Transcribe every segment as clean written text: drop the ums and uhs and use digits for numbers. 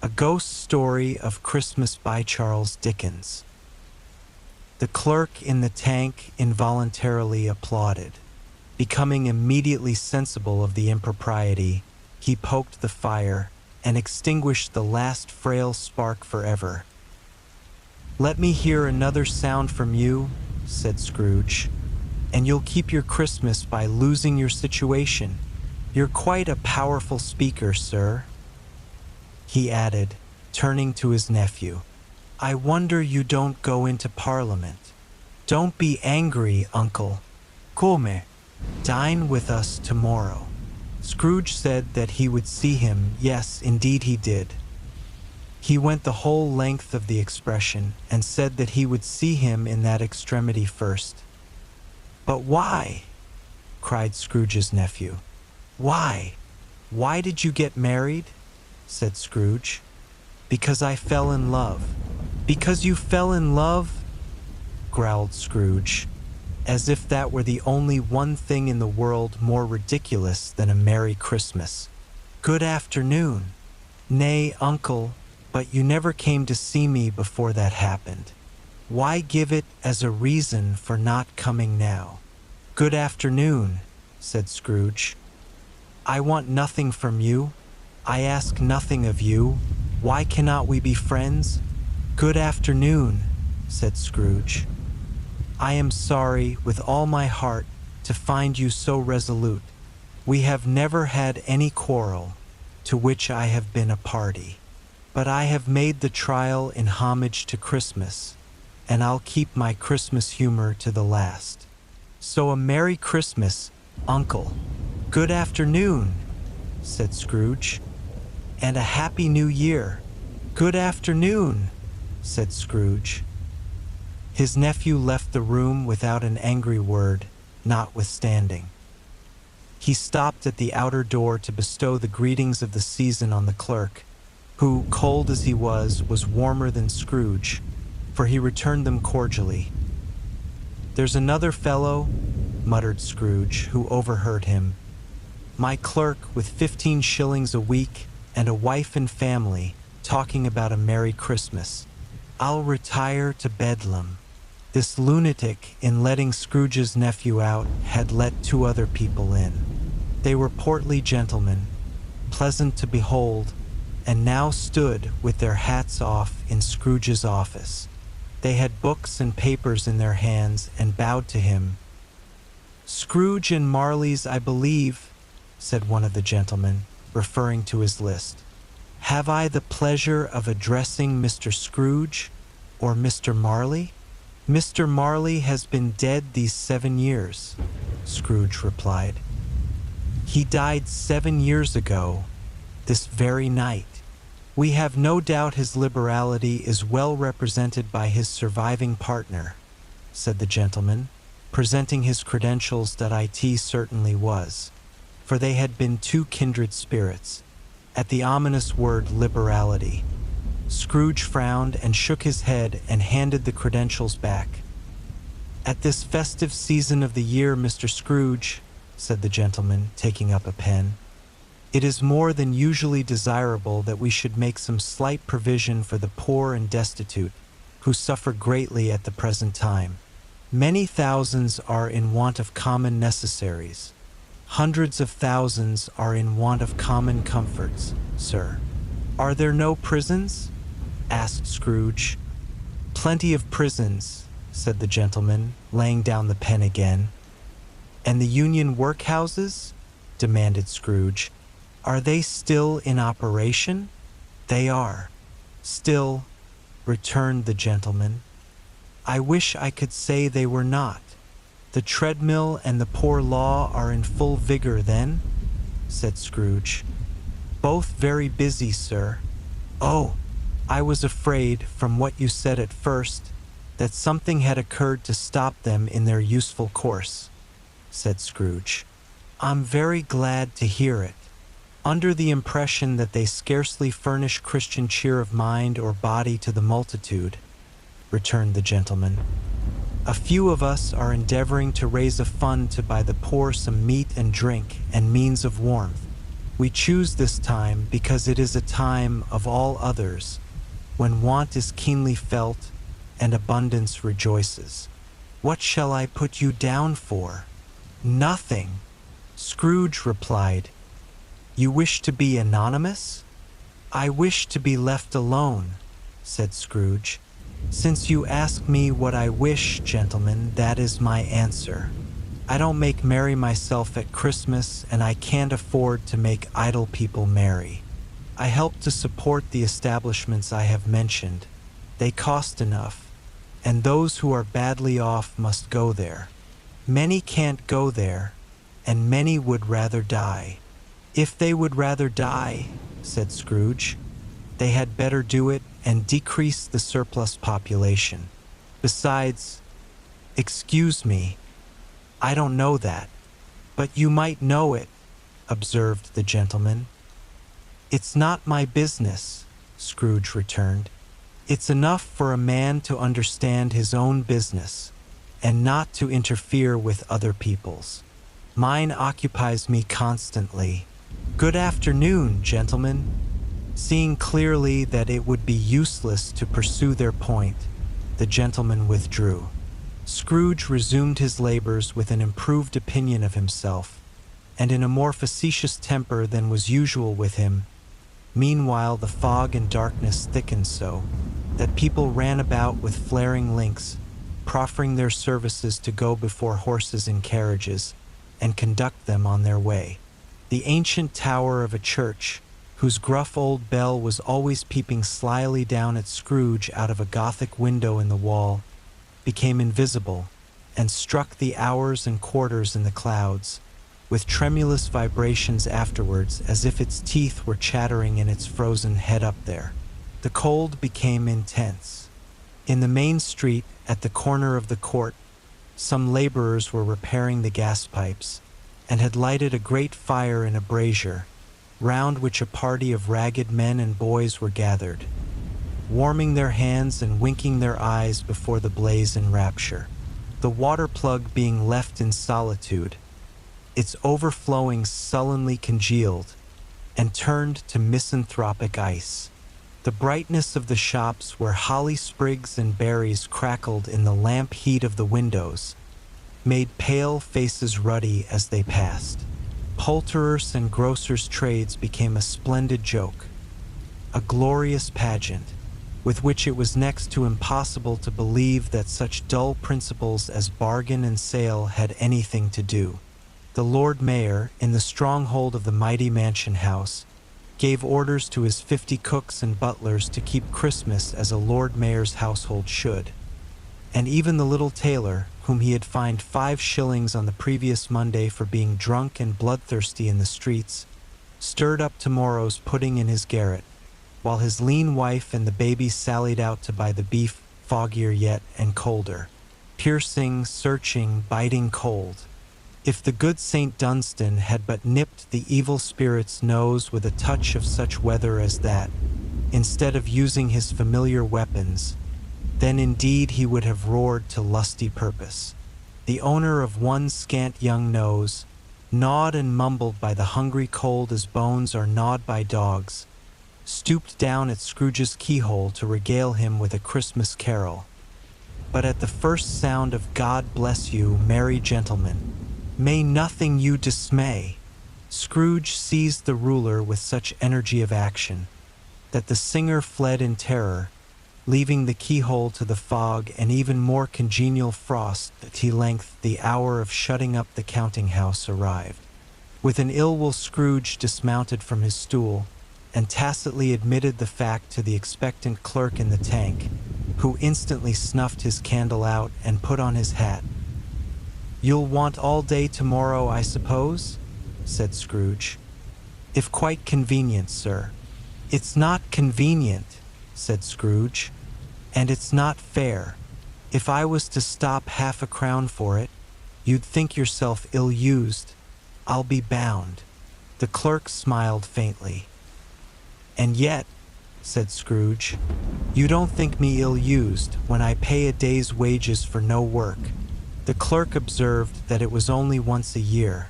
A Ghost Story of Christmas by Charles Dickens. The clerk in the tank involuntarily applauded. Becoming immediately sensible of the impropriety, he poked the fire and extinguished the last frail spark forever. "Let me hear another sound from you," said Scrooge, "and you'll keep your Christmas by losing your situation. You're quite a powerful speaker, sir," he added, turning to his nephew. "I wonder you don't go into Parliament. Don't be angry, uncle. Come, dine with us tomorrow." Scrooge said that he would see him. Yes, indeed he did. He went the whole length of the expression and said that he would see him in that extremity first. "But why?" cried Scrooge's nephew. "Why? Why did you get married?" said Scrooge. "Because I fell in love." "Because you fell in love?" growled Scrooge, as if that were the only one thing in the world more ridiculous than a Merry Christmas. "Good afternoon." "Nay, uncle, but you never came to see me before that happened. Why give it as a reason for not coming now?" "Good afternoon," said Scrooge. "I want nothing from you. I ask nothing of you. Why cannot we be friends?" "Good afternoon," said Scrooge. "I am sorry with all my heart to find you so resolute. We have never had any quarrel to which I have been a party. But I have made the trial in homage to Christmas, and I'll keep my Christmas humor to the last. So a Merry Christmas, uncle." "Good afternoon," said Scrooge. "And a Happy New Year." "Good afternoon," said Scrooge. His nephew left the room without an angry word, notwithstanding. He stopped at the outer door to bestow the greetings of the season on the clerk, who, cold as he was warmer than Scrooge, for he returned them cordially. "There's another fellow," muttered Scrooge, who overheard him. "My clerk with 15 shillings a week and a wife and family, talking about a Merry Christmas. I'll retire to Bedlam." This lunatic, in letting Scrooge's nephew out, had let 2 other people in. They were portly gentlemen, pleasant to behold, and now stood with their hats off in Scrooge's office. They had books and papers in their hands and bowed to him. "Scrooge and Marley's, I believe," said one of the gentlemen, referring to his list. "Have I the pleasure of addressing Mr. Scrooge or Mr. Marley?" "Mr. Marley has been dead these 7 years," Scrooge replied. "He died 7 years ago, this very night. We have no doubt his liberality is well represented by his surviving partner," said the gentleman, presenting his credentials that it certainly was, for they had been 2 kindred spirits. At the ominous word liberality, Scrooge frowned and shook his head and handed the credentials back. "At this festive season of the year, Mr. Scrooge," said the gentleman, taking up a pen, "it is more than usually desirable that we should make some slight provision for the poor and destitute, who suffer greatly at the present time. Many thousands are in want of common necessaries. Hundreds of thousands are in want of common comforts, sir." "Are there no prisons?" asked Scrooge. "Plenty of prisons," said the gentleman, laying down the pen again. "And the Union workhouses?" demanded Scrooge. "Are they still in operation?" "They are. Still," returned the gentleman. "I wish I could say they were not. The treadmill and the poor law are in full vigor then?" said Scrooge. "Both very busy, sir." "Oh, I was afraid, from what you said at first, that something had occurred to stop them in their useful course," said Scrooge. "I'm very glad to hear it. Under the impression that they scarcely furnish Christian cheer of mind or body to the multitude," returned the gentleman. "A few of us are endeavoring to raise a fund to buy the poor some meat and drink and means of warmth. We choose this time because it is a time of all others, when want is keenly felt and abundance rejoices. What shall I put you down for? Nothing, Scrooge replied. You wish to be anonymous? I wish to be left alone, said Scrooge. Since you ask me what I wish, gentlemen, that is my answer. I don't make merry myself at Christmas, and I can't afford to make idle people merry. I help to support the establishments I have mentioned. They cost enough, and those who are badly off must go there. Many can't go there, and many would rather die. If they would rather die, said Scrooge, they had better do it and decrease the surplus population. Besides, excuse me, I don't know that, but you might know it, observed the gentleman. It's not my business, Scrooge returned. It's enough for a man to understand his own business, and not to interfere with other people's. Mine occupies me constantly. Good afternoon, gentlemen. Seeing clearly that it would be useless to pursue their point, the gentleman withdrew. Scrooge resumed his labors with an improved opinion of himself, and in a more facetious temper than was usual with him. Meanwhile, the fog and darkness thickened so that people ran about with flaring links, proffering their services to go before horses and carriages and conduct them on their way. The ancient tower of a church, whose gruff old bell was always peeping slyly down at Scrooge out of a Gothic window in the wall, became invisible and struck the hours and quarters in the clouds, with tremulous vibrations afterwards, as if its teeth were chattering in its frozen head up there. The cold became intense. In the main street, at the corner of the court, some laborers were repairing the gas pipes, and had lighted a great fire in a brazier, round which a party of ragged men and boys were gathered, warming their hands and winking their eyes before the blaze in rapture. The water plug being left in solitude, its overflowing sullenly congealed and turned to misanthropic ice. The brightness of the shops where holly sprigs and berries crackled in the lamp heat of the windows made pale faces ruddy as they passed. Poulterers' and grocers' trades became a splendid joke, a glorious pageant, with which it was next to impossible to believe that such dull principles as bargain and sale had anything to do. The Lord Mayor, in the stronghold of the mighty mansion house, gave orders to his 50 cooks and butlers to keep Christmas as a Lord Mayor's household should. And even the little tailor, whom he had fined 5 shillings on the previous Monday for being drunk and bloodthirsty in the streets, stirred up tomorrow's pudding in his garret, while his lean wife and the baby sallied out to buy the beef, foggier yet and colder, piercing, searching, biting cold. If the good St. Dunstan had but nipped the evil spirit's nose with a touch of such weather as that, instead of using his familiar weapons, then indeed he would have roared to lusty purpose. The owner of one scant young nose, gnawed and mumbled by the hungry cold as bones are gnawed by dogs, stooped down at Scrooge's keyhole to regale him with a Christmas carol. But at the first sound of "God bless you, merry gentlemen, may nothing you dismay," Scrooge seized the ruler with such energy of action that the singer fled in terror, leaving the keyhole to the fog and even more congenial frost till length the hour of shutting up the counting-house arrived. With an ill-will, Scrooge dismounted from his stool and tacitly admitted the fact to the expectant clerk in the tank, who instantly snuffed his candle out and put on his hat. "You'll want all day tomorrow, I suppose?" said Scrooge. "If quite convenient, sir." "It's not convenient," said Scrooge, "and it's not fair. If I was to stop half a crown for it, you'd think yourself ill-used, I'll be bound." The clerk smiled faintly. "And yet," said Scrooge, "you don't think me ill-used when I pay a day's wages for no work." The clerk observed that it was only once a year.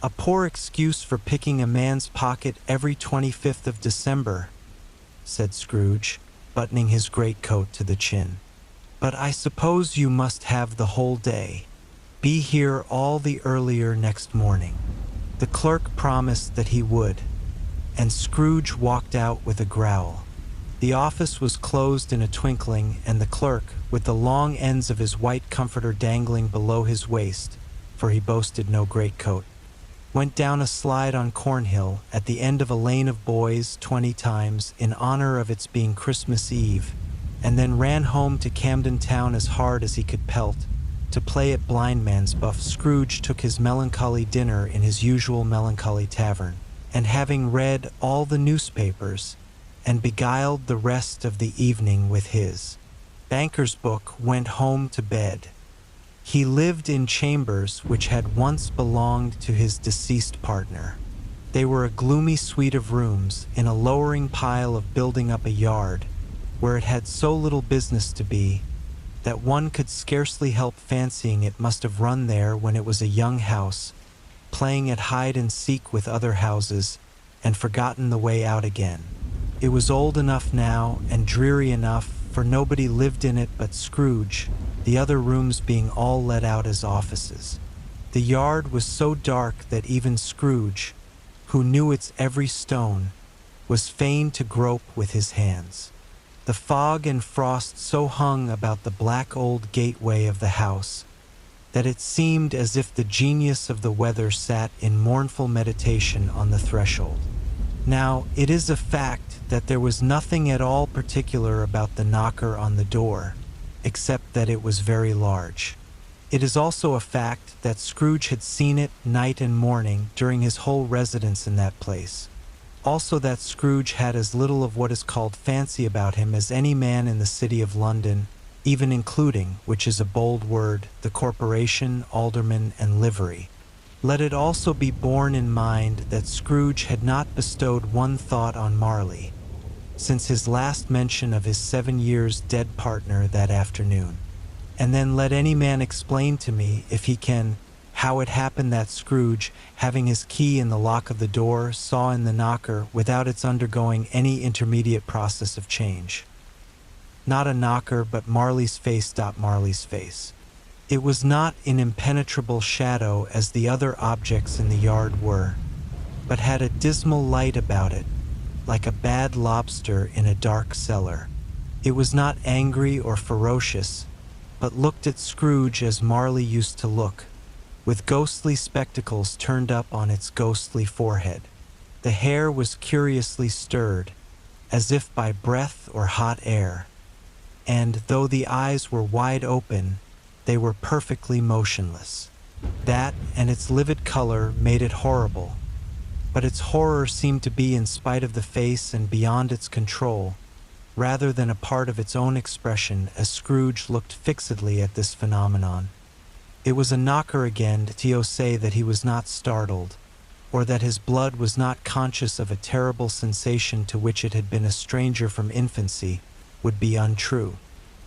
"A poor excuse for picking a man's pocket every 25th of December," said Scrooge, buttoning his greatcoat to the chin. "But I suppose you must have the whole day. Be here all the earlier next morning." The clerk promised that he would, and Scrooge walked out with a growl. The office was closed in a twinkling, and the clerk, with the long ends of his white comforter dangling below his waist, for he boasted no greatcoat, went down a slide on Cornhill at the end of a lane of boys 20 times in honor of its being Christmas Eve, and then ran home to Camden Town as hard as he could pelt, to play at blindman's buff. Scrooge took his melancholy dinner in his usual melancholy tavern, and having read all the newspapers, and beguiled the rest of the evening with his banker's book, went home to bed. He lived in chambers which had once belonged to his deceased partner. They were a gloomy suite of rooms in a lowering pile of building up a yard, where it had so little business to be that one could scarcely help fancying it must have run there when it was a young house, playing at hide and seek with other houses, and forgotten the way out again. It was old enough now and dreary enough, for nobody lived in it but Scrooge, the other rooms being all let out as offices. The yard was so dark that even Scrooge, who knew its every stone, was fain to grope with his hands. The fog and frost so hung about the black old gateway of the house that it seemed as if the genius of the weather sat in mournful meditation on the threshold. Now, it is a fact that there was nothing at all particular about the knocker on the door, except that it was very large. It is also a fact that Scrooge had seen it night and morning during his whole residence in that place. Also that Scrooge had as little of what is called fancy about him as any man in the city of London, even including, which is a bold word, the corporation, alderman, and livery. Let it also be borne in mind that Scrooge had not bestowed one thought on Marley since his last mention of his 7 years dead partner that afternoon. And then let any man explain to me, if he can, how it happened that Scrooge, having his key in the lock of the door, saw in the knocker without its undergoing any intermediate process of change. Not a knocker, but Marley's face. Marley's face. It was not in impenetrable shadow as the other objects in the yard were, but had a dismal light about it, like a bad lobster in a dark cellar. It was not angry or ferocious, but looked at Scrooge as Marley used to look, with ghostly spectacles turned up on its ghostly forehead. The hair was curiously stirred, as if by breath or hot air, and though the eyes were wide open, they were perfectly motionless. That and its livid color made it horrible, but its horror seemed to be in spite of the face and beyond its control, rather than a part of its own expression, as Scrooge looked fixedly at this phenomenon. It was a knocker again. To say that he was not startled, or that his blood was not conscious of a terrible sensation to which it had been a stranger from infancy, would be untrue.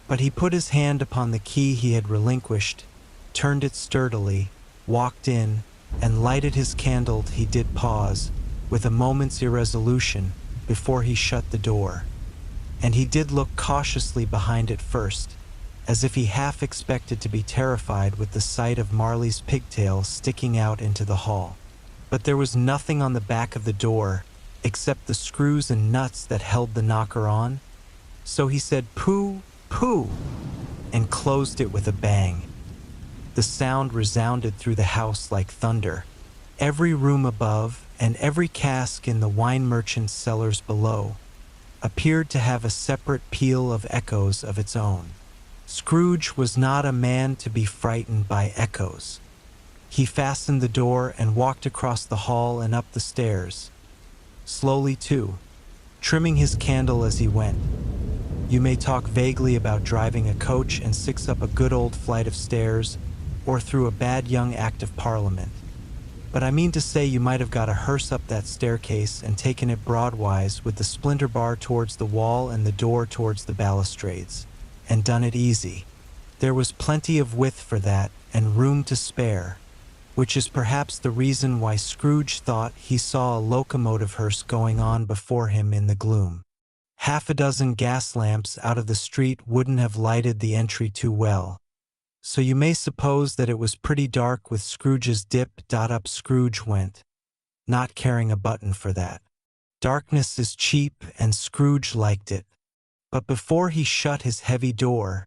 But he put his hand upon the key he had relinquished, turned it sturdily, walked in, and lighted his candle. He did pause, with a moment's irresolution, before he shut the door, and he did look cautiously behind it first, as if he half expected to be terrified with the sight of Marley's pigtail sticking out into the hall. But there was nothing on the back of the door, except the screws and nuts that held the knocker on, so he said, "Pooh, pooh," and closed it with a bang. The sound resounded through the house like thunder. Every room above, and every cask in the wine merchant's cellars below, appeared to have a separate peal of echoes of its own. Scrooge was not a man to be frightened by echoes. He fastened the door and walked across the hall and up the stairs, slowly too, trimming his candle as he went. You may talk vaguely about driving a coach and six up a good old flight of stairs, or through a bad young Act of Parliament, but I mean to say you might have got a hearse up that staircase and taken it broadwise with the splinter bar towards the wall and the door towards the balustrades, and done it easy. There was plenty of width for that, and room to spare, which is perhaps the reason why Scrooge thought he saw a locomotive hearse going on before him in the gloom. Half a dozen gas lamps out of the street wouldn't have lighted the entry too well, so you may suppose that it was pretty dark with Scrooge's dip. Up Scrooge went, not caring a button for that. Darkness is cheap, and Scrooge liked it. But before he shut his heavy door,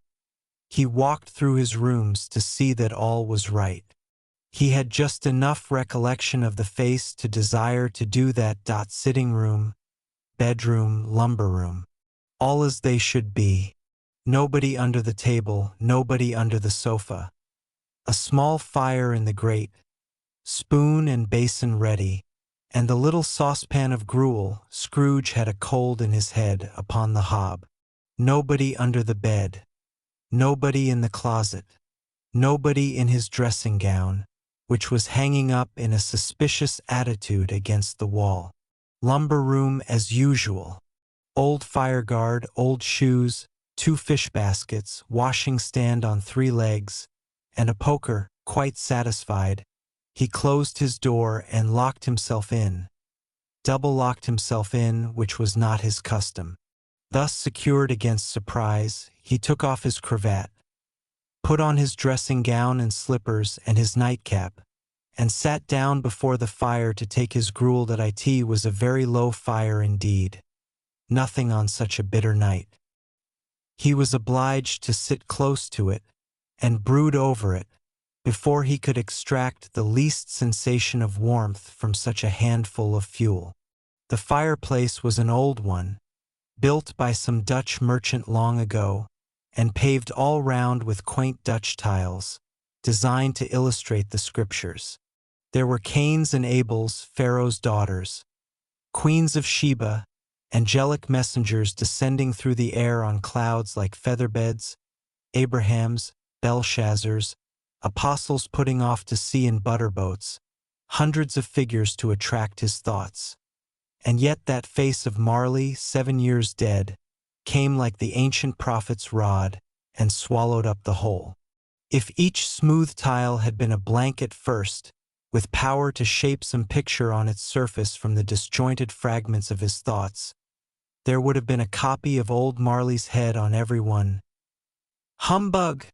he walked through his rooms to see that all was right. He had just enough recollection of the face to desire to do that. Sitting room, bedroom, lumber room, all as they should be. Nobody under the table, nobody under the sofa. A small fire in the grate, spoon and basin ready, and the little saucepan of gruel. Scrooge had a cold in his head upon the hob. Nobody under the bed, nobody in the closet, nobody in his dressing gown, which was hanging up in a suspicious attitude against the wall. Lumber room as usual. Old fireguard, old shoes, 2 fish baskets, washing stand on 3 legs, and a poker. Quite satisfied, he closed his door and locked himself in. Double-locked himself in, which was not his custom. Thus secured against surprise, he took off his cravat, put on his dressing gown and slippers and his nightcap, and sat down before the fire to take his gruel. It was a very low fire indeed. Nothing on such a bitter night. He was obliged to sit close to it and brood over it before he could extract the least sensation of warmth from such a handful of fuel. The fireplace was an old one, built by some Dutch merchant long ago, and paved all round with quaint Dutch tiles, designed to illustrate the scriptures. There were Cains and Abels, Pharaoh's daughters, queens of Sheba, angelic messengers descending through the air on clouds like featherbeds, Abrahams, Belshazzars, apostles putting off to sea in butterboats, hundreds of figures to attract his thoughts. And yet that face of Marley, 7 years dead, came like the ancient prophet's rod and swallowed up the whole. If each smooth tile had been a blank at first, with power to shape some picture on its surface from the disjointed fragments of his thoughts, there would have been a copy of old Marley's head on every one. "Humbug!"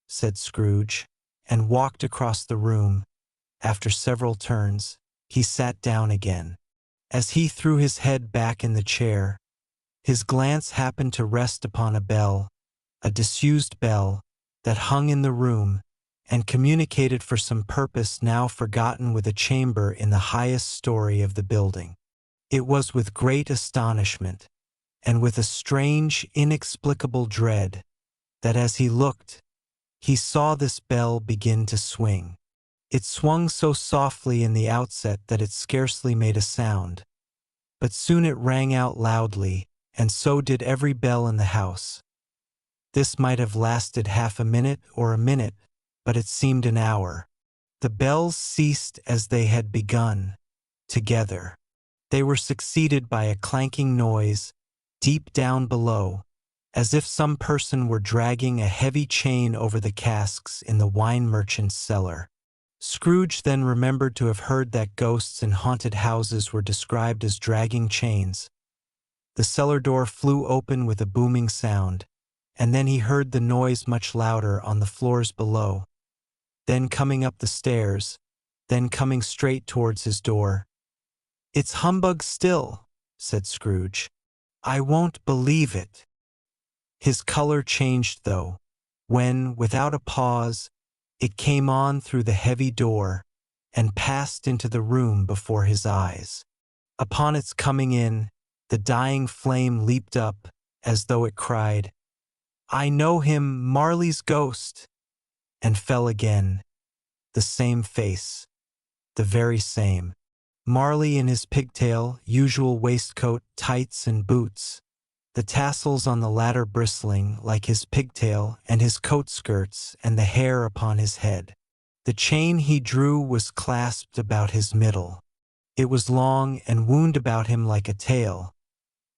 said Scrooge, and walked across the room. After several turns, he sat down again. As he threw his head back in the chair, his glance happened to rest upon a bell, a disused bell, that hung in the room, and communicated for some purpose now forgotten with a chamber in the highest story of the building. It was with great astonishment, and with a strange, inexplicable dread, that as he looked, he saw this bell begin to swing. It swung so softly in the outset that it scarcely made a sound, but soon it rang out loudly, and so did every bell in the house. This might have lasted half a minute or a minute, but it seemed an hour. The bells ceased as they had begun, together. They were succeeded by a clanking noise, deep down below, as if some person were dragging a heavy chain over the casks in the wine merchant's cellar. Scrooge then remembered to have heard that ghosts in haunted houses were described as dragging chains. The cellar door flew open with a booming sound, and then he heard the noise much louder on the floors below. Then coming up the stairs, then coming straight towards his door. "It's humbug still," said Scrooge. "I won't believe it." His color changed, though, when, without a pause, it came on through the heavy door and passed into the room before his eyes. Upon its coming in, the dying flame leaped up as though it cried, "I know him, Marley's ghost," and fell again. The same face, the very same. Marley in his pigtail, usual waistcoat, tights, and boots, the tassels on the latter bristling like his pigtail and his coat skirts and the hair upon his head. The chain he drew was clasped about his middle. It was long and wound about him like a tail,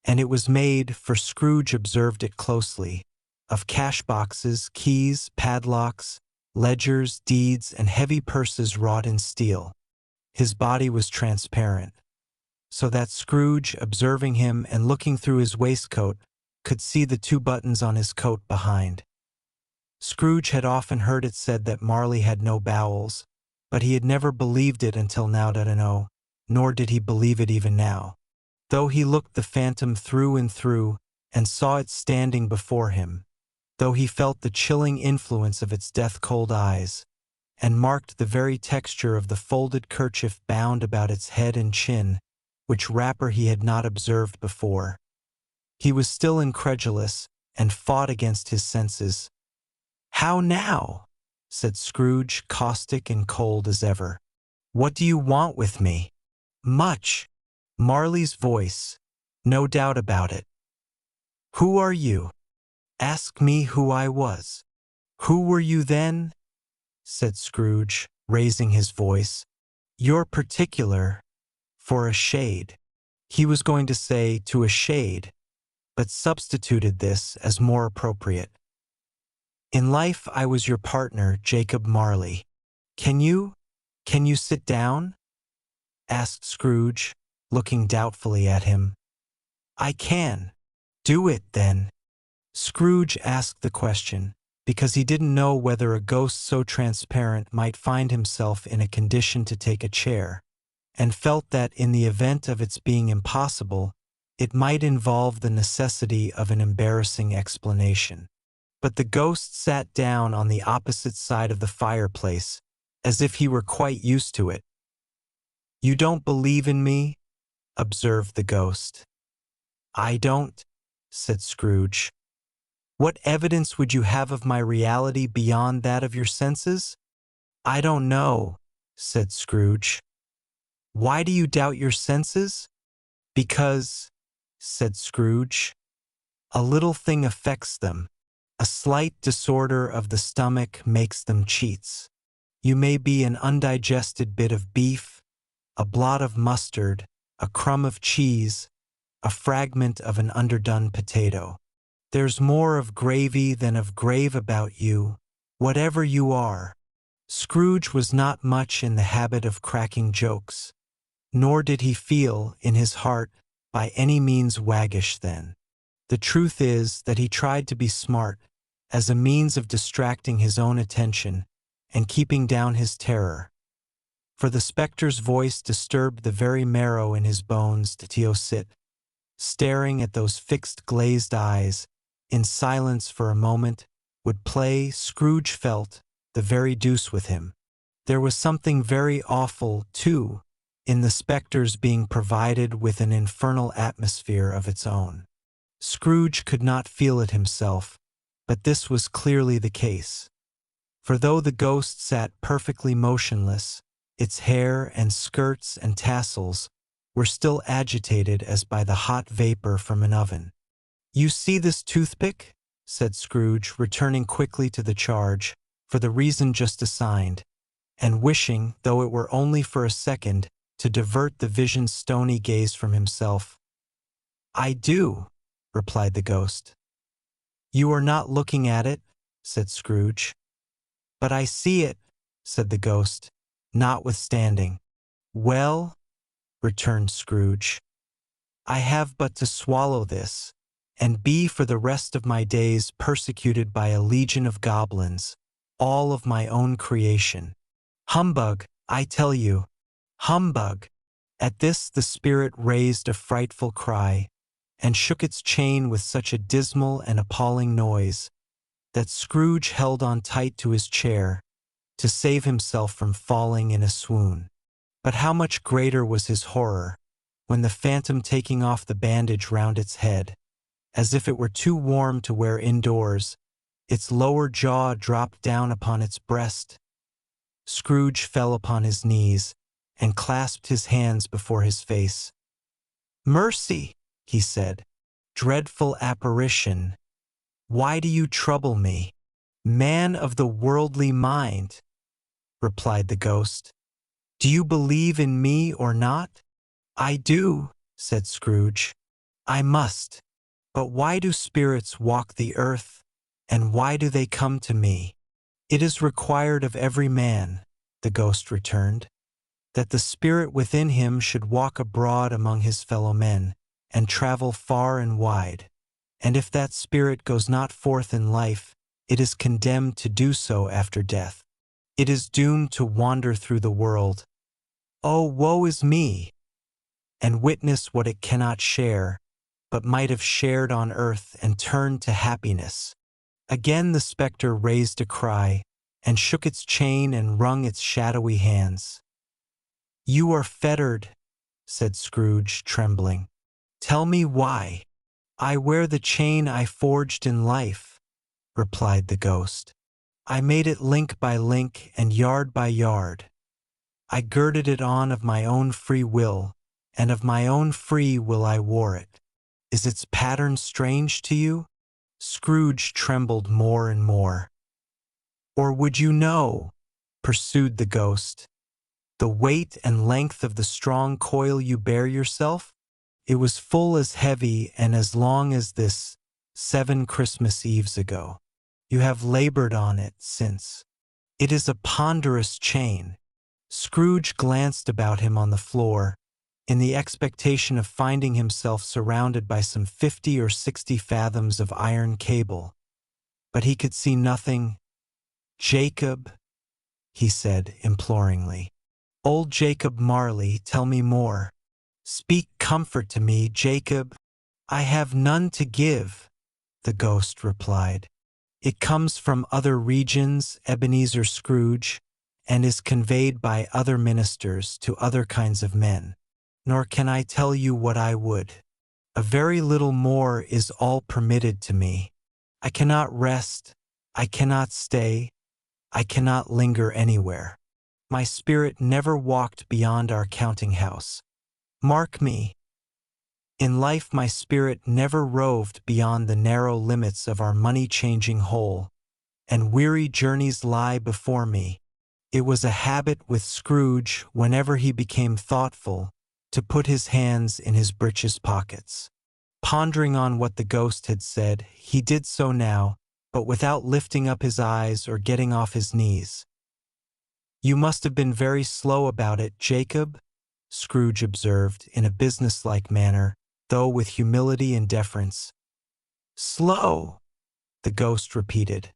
and it was made, for Scrooge observed it closely, of cash boxes, keys, padlocks, ledgers, deeds, and heavy purses wrought in steel. His body was transparent, so that Scrooge, observing him and looking through his waistcoat, could see the 2 buttons on his coat behind. Scrooge had often heard it said that Marley had no bowels, but he had never believed it until now, nor did he believe it even now. Though he looked the phantom through and through and saw it standing before him, though he felt the chilling influence of its death-cold eyes, and marked the very texture of the folded kerchief bound about its head and chin, which wrapper he had not observed before, he was still incredulous and fought against his senses. "How now?" said Scrooge, caustic and cold as ever. "What do you want with me?" "Much." Marley's voice. "No doubt about it." "Who are you?" "Ask me who I was." "Who were you then?" said Scrooge, raising his voice. "You're particular for a shade." He was going to say to a shade, but substituted this as more appropriate. "In life I was your partner, Jacob Marley. Can you sit down?" asked Scrooge, looking doubtfully at him. "I can." "Do it, then." Scrooge asked the question because he didn't know whether a ghost so transparent might find himself in a condition to take a chair, and felt that in the event of its being impossible, it might involve the necessity of an embarrassing explanation. But the ghost sat down on the opposite side of the fireplace, as if he were quite used to it. "You don't believe in me?" observed the ghost. "I don't," said Scrooge. "What evidence would you have of my reality beyond that of your senses?" "I don't know," said Scrooge. "Why do you doubt your senses?" "Because," said Scrooge, "a little thing affects them. A slight disorder of the stomach makes them cheats. You may be an undigested bit of beef, a blot of mustard, a crumb of cheese, a fragment of an underdone potato. There's more of gravy than of grave about you, whatever you are." Scrooge was not much in the habit of cracking jokes, nor did he feel, in his heart, by any means waggish then. The truth is that he tried to be smart, as a means of distracting his own attention and keeping down his terror. For the spectre's voice disturbed the very marrow in his bones to sit, staring at those fixed glazed eyes, in silence for a moment, would play, Scrooge felt, the very deuce with him. There was something very awful, too, in the spectre's being provided with an infernal atmosphere of its own. Scrooge could not feel it himself, but this was clearly the case. For though the ghost sat perfectly motionless, its hair and skirts and tassels were still agitated as by the hot vapor from an oven. "You see this toothpick?" said Scrooge, returning quickly to the charge, for the reason just assigned, and wishing, though it were only for a second, to divert the vision's stony gaze from himself. "I do," replied the ghost. "You are not looking at it," said Scrooge. "But I see it," said the ghost, notwithstanding. "Well," returned Scrooge, "I have but to swallow this, and be for the rest of my days persecuted by a legion of goblins, all of my own creation. Humbug, I tell you, humbug!" At this the spirit raised a frightful cry, and shook its chain with such a dismal and appalling noise, that Scrooge held on tight to his chair, to save himself from falling in a swoon. But how much greater was his horror, when the phantom, taking off the bandage round its head, as if it were too warm to wear indoors, its lower jaw dropped down upon its breast. Scrooge fell upon his knees, and clasped his hands before his face. "Mercy!" he said. "Dreadful apparition! Why do you trouble me?" "Man of the worldly mind," replied the ghost, "do you believe in me or not?" "I do," said Scrooge. "I must. But why do spirits walk the earth, and why do they come to me?" "It is required of every man," the ghost returned, "that the spirit within him should walk abroad among his fellow men, and travel far and wide. And if that spirit goes not forth in life, it is condemned to do so after death. It is doomed to wander through the world. Oh, woe is me! And witness what it cannot share, but might have shared on earth and turned to happiness." Again the spectre raised a cry, and shook its chain and wrung its shadowy hands. "You are fettered," said Scrooge, trembling. "Tell me why." "I wear the chain I forged in life," replied the ghost. "I made it link by link and yard by yard. I girded it on of my own free will, and of my own free will I wore it. Is its pattern strange to you?" Scrooge trembled more and more. "Or would you know," pursued the ghost, "the weight and length of the strong coil you bear yourself? It was full as heavy and as long as this 7 Christmas Eves ago. You have labored on it since. It is a ponderous chain." Scrooge glanced about him on the floor, in the expectation of finding himself surrounded by some 50 or 60 fathoms of iron cable. But he could see nothing. "Jacob," he said imploringly. "Old Jacob Marley, tell me more. Speak comfort to me, Jacob." "I have none to give," the ghost replied. "It comes from other regions, Ebenezer Scrooge, and is conveyed by other ministers to other kinds of men. Nor can I tell you what I would. A very little more is all permitted to me. I cannot rest, I cannot stay, I cannot linger anywhere. My spirit never walked beyond our counting house. Mark me. In life my spirit never roved beyond the narrow limits of our money-changing hole, and weary journeys lie before me. It was a habit with Scrooge, whenever he became thoughtful, to put his hands in his breeches pockets. Pondering on what the ghost had said, he did so now, but without lifting up his eyes or getting off his knees. "You must have been very slow about it, Jacob," Scrooge observed in a businesslike manner, though with humility and deference. "Slow," the ghost repeated.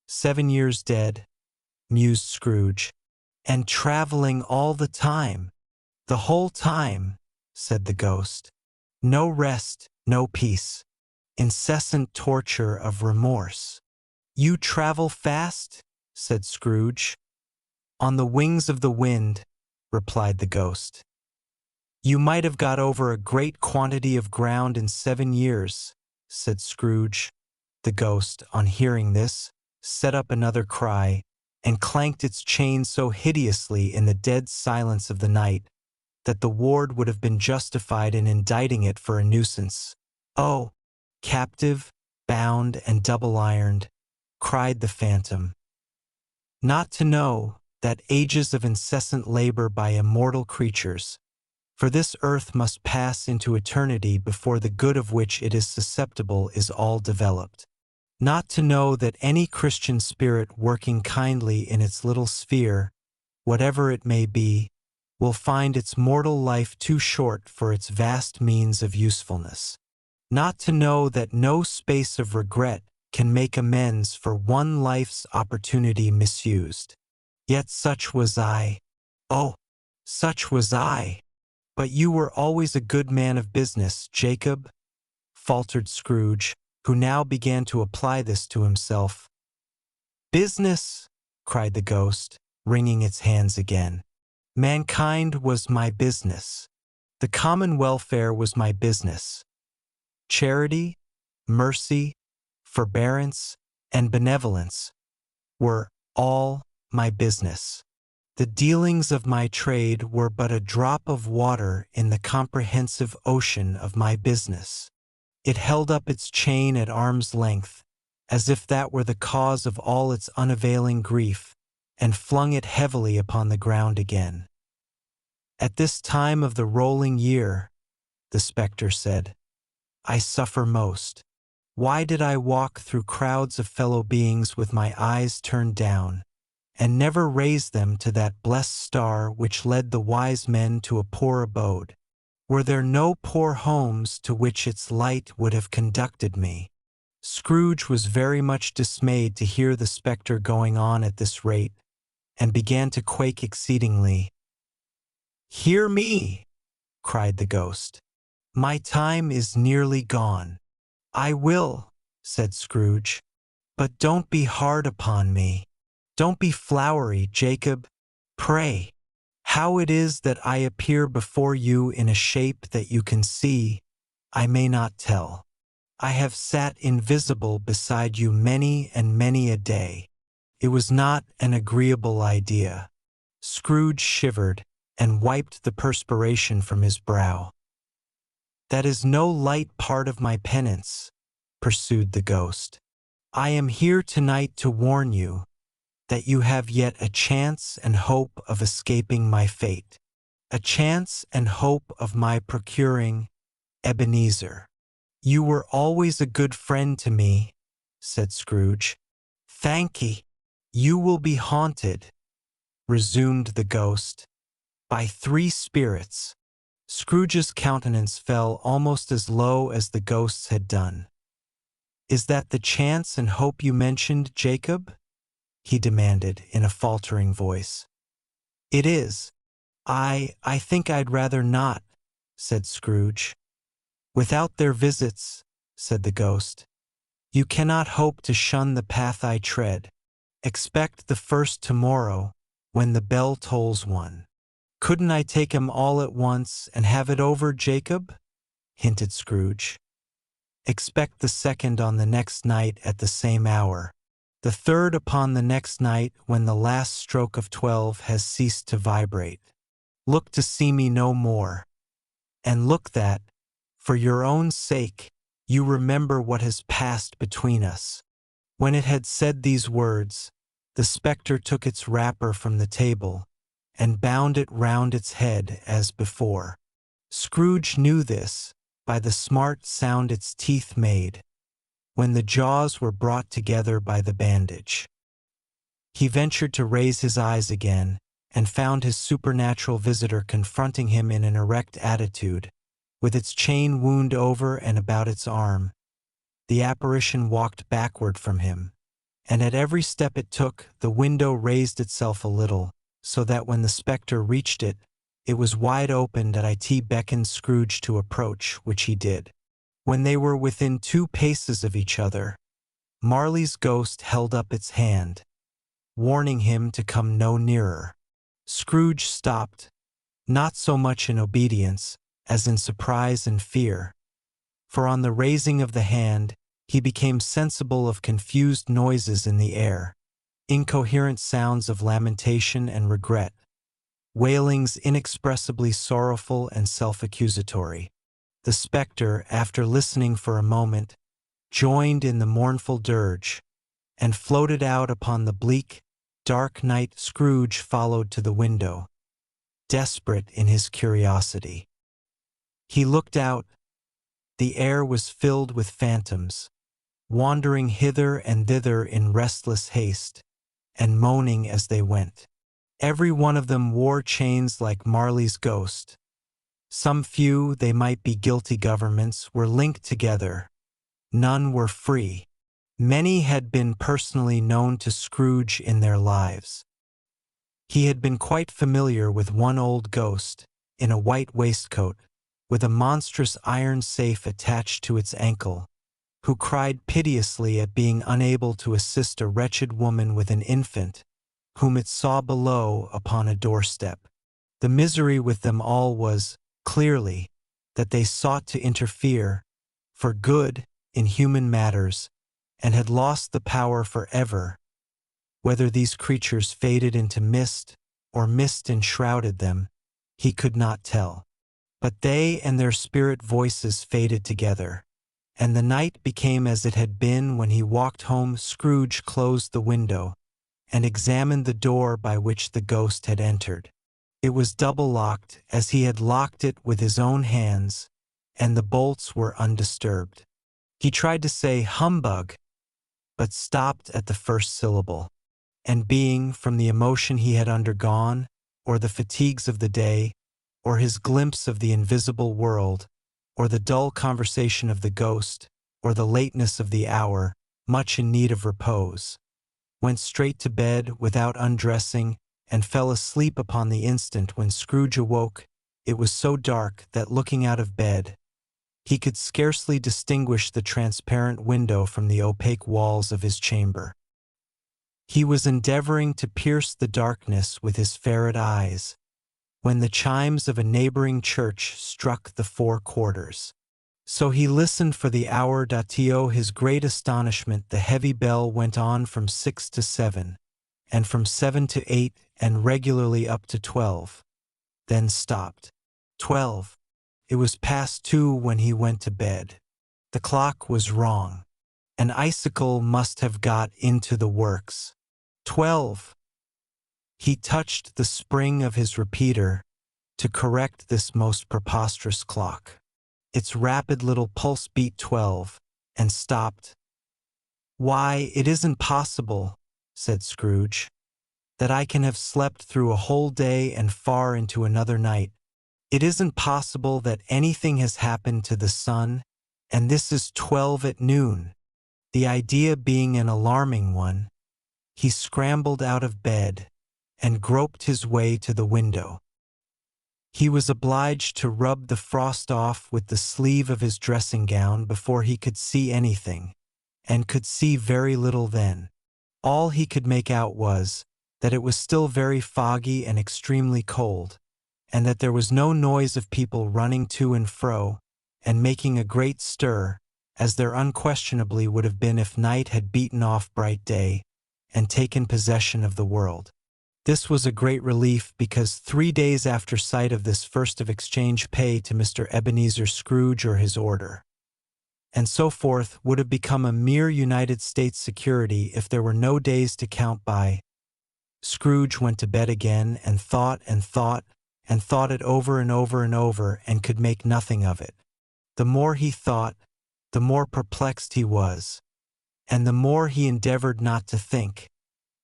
"7 years dead," mused Scrooge, "and traveling all the time." "The whole time," said the ghost. "No rest, no peace. Incessant torture of remorse." "You travel fast?" said Scrooge. "On the wings of the wind," replied the ghost. "You might have got over a great quantity of ground in 7 years," said Scrooge. The ghost, on hearing this, set up another cry, and clanked its chain so hideously in the dead silence of the night that the ward would have been justified in indicting it for a nuisance. "Oh, captive, bound, and double-ironed," cried the phantom, "not to know that ages of incessant labor by immortal creatures, for this earth must pass into eternity before the good of which it is susceptible is all developed. Not to know that any Christian spirit working kindly in its little sphere, whatever it may be, will find its mortal life too short for its vast means of usefulness. Not to know that no space of regret can make amends for one life's opportunity misused. Yet such was I. Oh, such was I. But you were always a good man of business, Jacob," faltered Scrooge, who now began to apply this to himself. "Business!" cried the ghost, wringing its hands again. "Mankind was my business. The common welfare was my business. Charity, mercy, forbearance, and benevolence were all my business. The dealings of my trade were but a drop of water in the comprehensive ocean of my business. It held up its chain at arm's length, as if that were the cause of all its unavailing grief, and flung it heavily upon the ground again. At this time of the rolling year, the spectre said, I suffer most. Why did I walk through crowds of fellow beings with my eyes turned down, and never raise them to that blessed star which led the wise men to a poor abode? Were there no poor homes to which its light would have conducted me? Scrooge was very much dismayed to hear the spectre going on at this rate, and began to quake exceedingly. "Hear me!" cried the ghost. "My time is nearly gone." "I will," said Scrooge, "but don't be hard upon me. Don't be flowery, Jacob. Pray, how it is that I appear before you in a shape that you can see, I may not tell. I have sat invisible beside you many and many a day. It was not an agreeable idea." Scrooge shivered and wiped the perspiration from his brow. "That is no light part of my penance," pursued the ghost. "I am here tonight to warn you that you have yet a chance and hope of escaping my fate, a chance and hope of my procuring Ebenezer." "You were always a good friend to me," said Scrooge. "Thank'ee. You will be haunted," resumed the ghost, "by 3 spirits." Scrooge's countenance fell almost as low as the ghost's had done. "Is that the chance and hope you mentioned, Jacob?" he demanded in a faltering voice. "It is. I think I'd rather not," said Scrooge. "Without their visits," said the ghost, "you cannot hope to shun the path I tread. Expect the first tomorrow, when the bell tolls 1. "Couldn't I take 'em all at once and have it over, Jacob?" hinted Scrooge. "Expect the second on the next night at the same hour, the third upon the next night when the last stroke of 12 has ceased to vibrate. Look to see me no more, and look that, for your own sake, you remember what has passed between us." When it had said these words, the spectre took its wrapper from the table and bound it round its head as before. Scrooge knew this by the smart sound its teeth made when the jaws were brought together by the bandage. He ventured to raise his eyes again and found his supernatural visitor confronting him in an erect attitude, with its chain wound over and about its arm. The apparition walked backward from him, and at every step it took, the window raised itself a little, so that when the spectre reached it, it was wide open that it beckoned Scrooge to approach, which he did. When they were within 2 paces of each other, Marley's ghost held up its hand, warning him to come no nearer. Scrooge stopped, not so much in obedience as in surprise and fear, for on the raising of the hand he became sensible of confused noises in the air, incoherent sounds of lamentation and regret, wailings inexpressibly sorrowful and self-accusatory. The spectre, after listening for a moment, joined in the mournful dirge, and floated out upon the bleak, dark night. Scrooge followed to the window, desperate in his curiosity. He looked out. The air was filled with phantoms, wandering hither and thither in restless haste, and moaning as they went. Every one of them wore chains like Marley's ghost. Some few, they might be guilty governments, were linked together. None were free. Many had been personally known to Scrooge in their lives. He had been quite familiar with one old ghost, in a white waistcoat, with a monstrous iron safe attached to its ankle, who cried piteously at being unable to assist a wretched woman with an infant, whom it saw below upon a doorstep. The misery with them all was, clearly, that they sought to interfere, for good, in human matters, and had lost the power forever. Whether these creatures faded into mist, or mist enshrouded them, he could not tell. But they and their spirit voices faded together, and the night became as it had been when he walked home. Scrooge closed the window, and examined the door by which the ghost had entered. It was double-locked, as he had locked it with his own hands, and the bolts were undisturbed. He tried to say humbug, but stopped at the first syllable, and being, from the emotion he had undergone, or the fatigues of the day, or his glimpse of the invisible world, or the dull conversation of the ghost, or the lateness of the hour, much in need of repose, went straight to bed without undressing, and fell asleep upon the instant. When Scrooge awoke, it was so dark that, looking out of bed, he could scarcely distinguish the transparent window from the opaque walls of his chamber. He was endeavoring to pierce the darkness with his ferret eyes, when the chimes of a neighboring church struck the 4 quarters. So he listened for the hour. To his great astonishment, the heavy bell went on from 6 to 7, and from 7 to 8, and regularly up to 12, then stopped. 12. It was past 2 when he went to bed. The clock was wrong. An icicle must have got into the works. 12. He touched the spring of his repeater to correct this most preposterous clock. Its rapid little pulse beat 12, and stopped. "Why, it isn't possible," said Scrooge, "that I can have slept through a whole day and far into another night. It isn't possible that anything has happened to the sun, and this is 12 at noon." The idea being an alarming one, he scrambled out of bed and groped his way to the window. He was obliged to rub the frost off with the sleeve of his dressing gown before he could see anything, and could see very little then. All he could make out was that it was still very foggy and extremely cold, and that there was no noise of people running to and fro, and making a great stir, as there unquestionably would have been if night had beaten off bright day, and taken possession of the world. This was a great relief, because 3 days after sight of this first of exchange pay to Mr. Ebenezer Scrooge or his order, and so forth, would have become a mere United States security if there were no days to count by. Scrooge went to bed again, and thought and thought, and thought it over and over and over, and could make nothing of it. The more he thought, the more perplexed he was, and the more he endeavored not to think,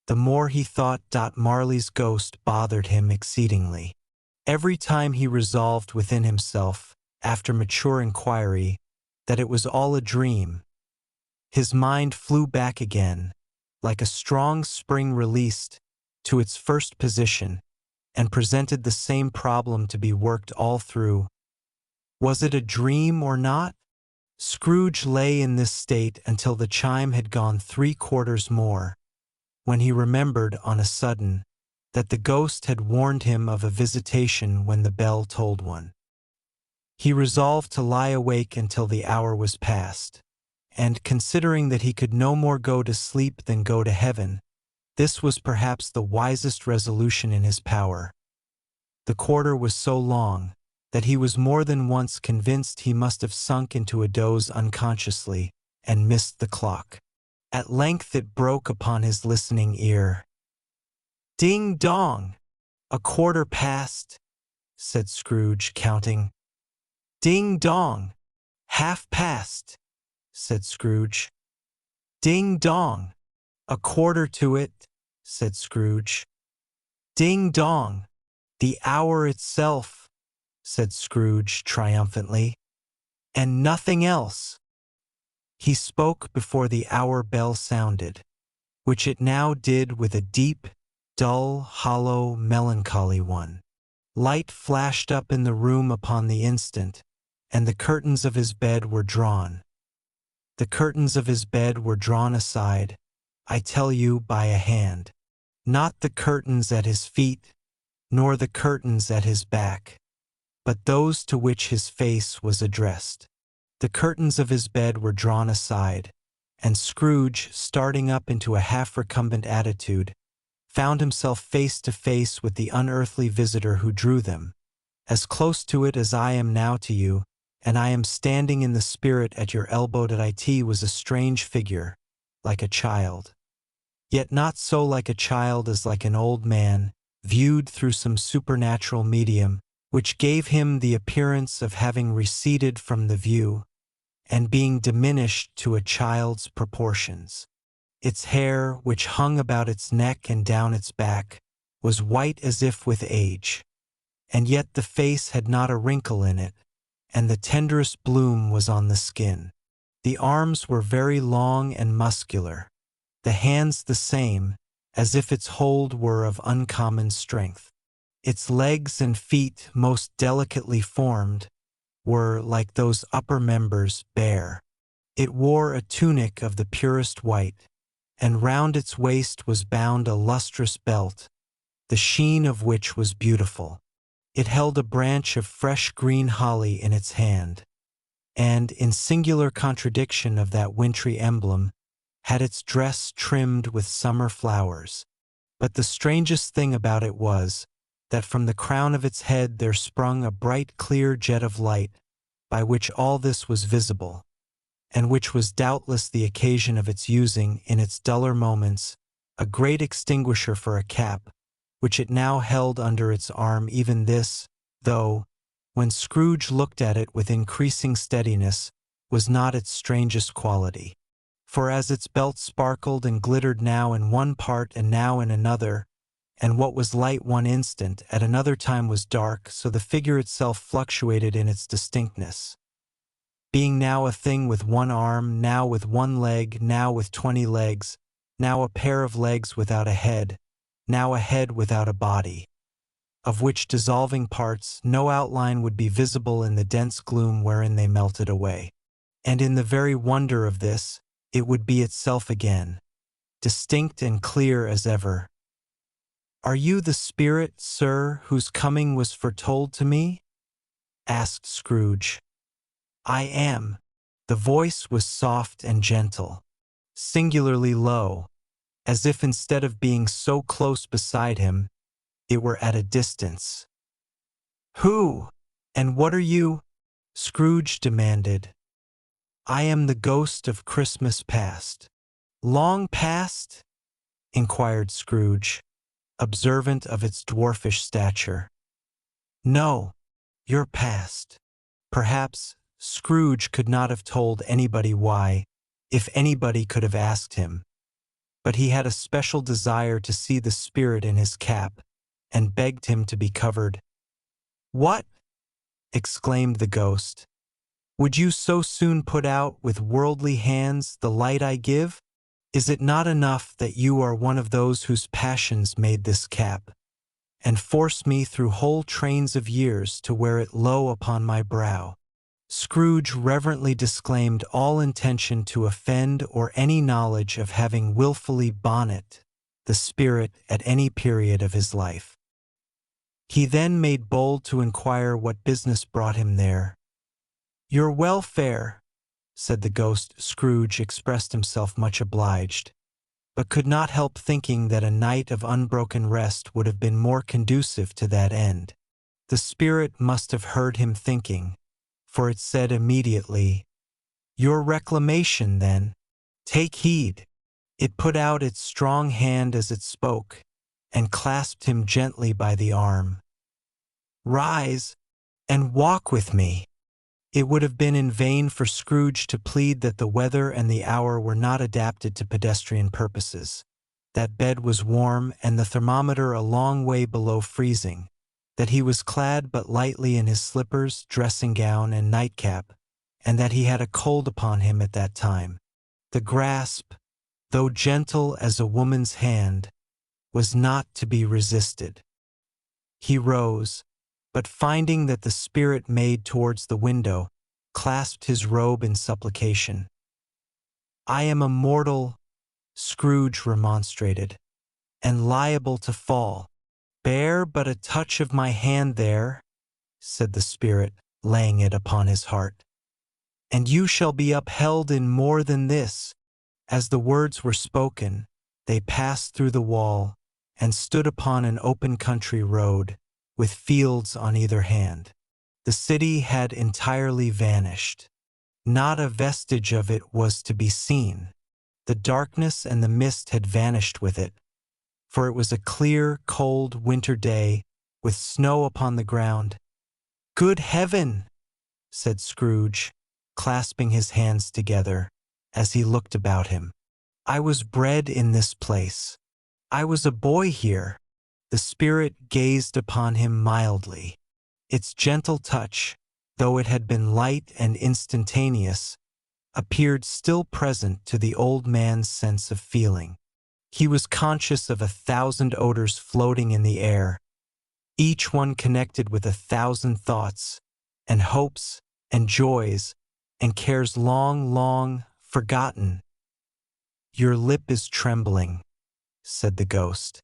the more he thought. Marley's ghost bothered him exceedingly. Every time he resolved within himself, after mature inquiry, that it was all a dream, his mind flew back again, like a strong spring released, to its first position, and presented the same problem to be worked all through. Was it a dream or not? Scrooge lay in this state until the chime had gone 3 quarters more, when he remembered on a sudden that the ghost had warned him of a visitation when the bell tolled 1. He resolved to lie awake until the hour was past, and, considering that he could no more go to sleep than go to heaven, this was perhaps the wisest resolution in his power. The quarter was so long that he was more than once convinced he must have sunk into a doze unconsciously, and missed the clock. At length it broke upon his listening ear. "Ding dong! A quarter past," said Scrooge, counting. "Ding dong! Half past," said Scrooge. "Ding dong! A quarter to it," said Scrooge. "Ding dong! The hour itself," said Scrooge triumphantly, "and nothing else." He spoke before the hour bell sounded, which it now did with a deep, dull, hollow, melancholy one. Light flashed up in the room upon the instant, and the curtains of his bed were drawn. The curtains of his bed were drawn aside, I tell you, by a hand. Not the curtains at his feet, nor the curtains at his back, but those to which his face was addressed. The curtains of his bed were drawn aside, and Scrooge, starting up into a half-recumbent attitude, found himself face to face with the unearthly visitor who drew them, as close to it as I am now to you, and I am standing in the spirit at your elbow. It was a strange figure, like a child, yet not so like a child as like an old man, viewed through some supernatural medium, which gave him the appearance of having receded from the view, and being diminished to a child's proportions. Its hair, which hung about its neck and down its back, was white as if with age, and yet the face had not a wrinkle in it, and the tenderest bloom was on the skin. The arms were very long and muscular, the hands the same, as if its hold were of uncommon strength. Its legs and feet, most delicately formed, were, like those upper members, bare. It wore a tunic of the purest white, and round its waist was bound a lustrous belt, the sheen of which was beautiful. It held a branch of fresh green holly in its hand, and, in singular contradiction of that wintry emblem, had its dress trimmed with summer flowers. But the strangest thing about it was, that from the crown of its head there sprung a bright clear jet of light, by which all this was visible, and which was doubtless the occasion of its using, in its duller moments, a great extinguisher for a cap, which it now held under its arm. Even this, though, when Scrooge looked at it with increasing steadiness, was not its strangest quality. For as its belt sparkled and glittered now in one part and now in another, and what was light one instant at another time was dark, so the figure itself fluctuated in its distinctness, being now a thing with one arm, now with one leg, now with 20 legs, now a pair of legs without a head, now a head without a body, of which dissolving parts no outline would be visible in the dense gloom wherein they melted away. And in the very wonder of this, it would be itself again, distinct and clear as ever. "Are you the spirit, sir, whose coming was foretold to me?" asked Scrooge. "I am." The voice was soft and gentle, singularly low, as if instead of being so close beside him, it were at a distance. "Who, and what are you?" Scrooge demanded. "I am the ghost of Christmas past." "Long past?" inquired Scrooge, observant of its dwarfish stature. "No, your past." Perhaps Scrooge could not have told anybody why, if anybody could have asked him, but he had a special desire to see the spirit in his cap, and begged him to be covered. "What?" exclaimed the ghost. "Would you so soon put out with worldly hands the light I give? Is it not enough that you are one of those whose passions made this cap, and force me through whole trains of years to wear it low upon my brow?" Scrooge reverently disclaimed all intention to offend or any knowledge of having wilfully bonnet the spirit at any period of his life. He then made bold to inquire what business brought him there. "Your welfare," said the ghost. Scrooge expressed himself much obliged, but could not help thinking that a night of unbroken rest would have been more conducive to that end. The spirit must have heard him thinking, for it said immediately, "Your reclamation, then. Take heed." It put out its strong hand as it spoke, and clasped him gently by the arm. "Rise, and walk with me." It would have been in vain for Scrooge to plead that the weather and the hour were not adapted to pedestrian purposes, that bed was warm and the thermometer a long way below freezing, that he was clad but lightly in his slippers, dressing gown, and nightcap, and that he had a cold upon him at that time. The grasp, though gentle as a woman's hand, was not to be resisted. He rose, but finding that the spirit made towards the window, clasped his robe in supplication. "I am a mortal," Scrooge remonstrated, "and liable to fall." "Bear but a touch of my hand there," said the spirit, laying it upon his heart, "and you shall be upheld in more than this." As the words were spoken, they passed through the wall, and stood upon an open country road, with fields on either hand. The city had entirely vanished. Not a vestige of it was to be seen. The darkness and the mist had vanished with it, for it was a clear, cold winter day, with snow upon the ground. "Good heaven!" said Scrooge. clasping his hands together as he looked about him. "I was bred in this place. I was a boy here." The spirit gazed upon him mildly. Its gentle touch, though it had been light and instantaneous, appeared still present to the old man's sense of feeling. He was conscious of 1,000 odors floating in the air, each one connected with 1,000 thoughts, and hopes, and joys, and cares long, long forgotten. "Your lip is trembling," said the ghost.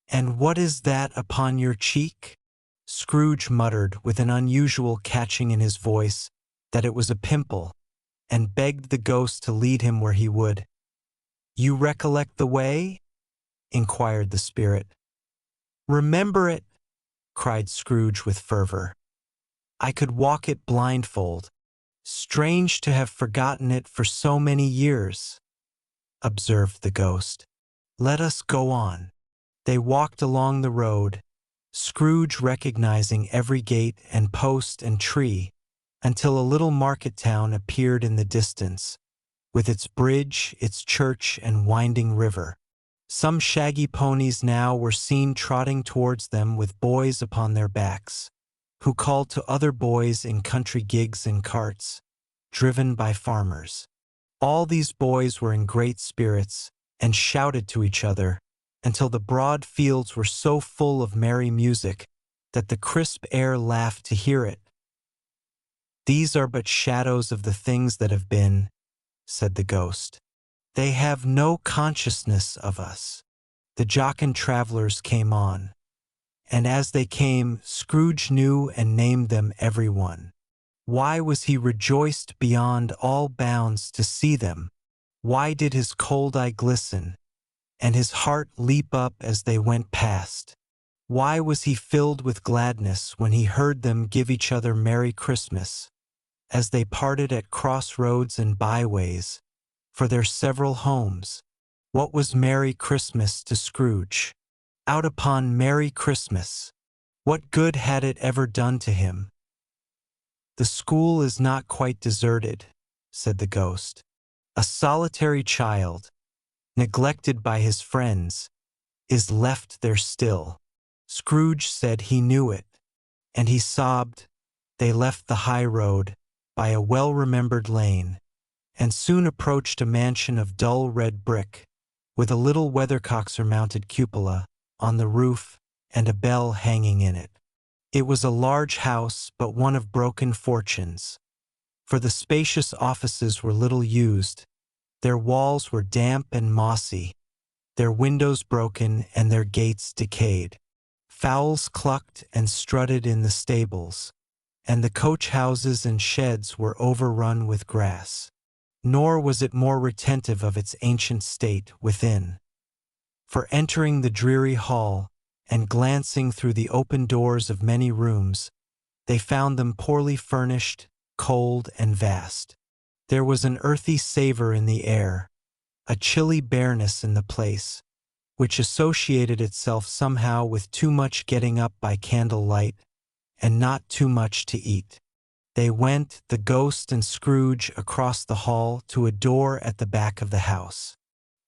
"And what is that upon your cheek?" Scrooge muttered with an unusual catching in his voice that it was a pimple, and begged the ghost to lead him where he would. "You recollect the way?" inquired the spirit. "Remember it!" cried Scrooge with fervor. "I could walk it blindfold. Strange to have forgotten it for so many years," observed the ghost. "Let us go on." They walked along the road, Scrooge recognizing every gate and post and tree, until a little market town appeared in the distance, with its bridge, its church, and winding river. Some shaggy ponies now were seen trotting towards them with boys upon their backs, who called to other boys in country gigs and carts, driven by farmers. All these boys were in great spirits, and shouted to each other, until the broad fields were so full of merry music that the crisp air laughed to hear it. "These are but shadows of the things that have been," said the ghost. "They have no consciousness of us." The jocund travelers came on, and as they came, Scrooge knew and named them every one. Why was he rejoiced beyond all bounds to see them? Why did his cold eye glisten, and his heart leap up as they went past? Why was he filled with gladness when he heard them give each other Merry Christmas, as they parted at crossroads and byways, for their several homes? What was Merry Christmas to Scrooge? Out upon Merry Christmas! What good had it ever done to him? "The school is not quite deserted," said the ghost. "A solitary child, neglected by his friends, is left there still." Scrooge said he knew it, and he sobbed. They left the high road, by a well-remembered lane, and soon approached a mansion of dull red brick, with a little weathercock-surmounted cupola on the roof and a bell hanging in it. It was a large house, but one of broken fortunes, for the spacious offices were little used. Their walls were damp and mossy, their windows broken, and their gates decayed. Fowls clucked and strutted in the stables, and the coach houses and sheds were overrun with grass. Nor was it more retentive of its ancient state within. For entering the dreary hall, and glancing through the open doors of many rooms, they found them poorly furnished, cold, and vast. There was an earthy savor in the air, a chilly bareness in the place, which associated itself somehow with too much getting up by candlelight, and not too much to eat. They went, the ghost and Scrooge, across the hall to a door at the back of the house.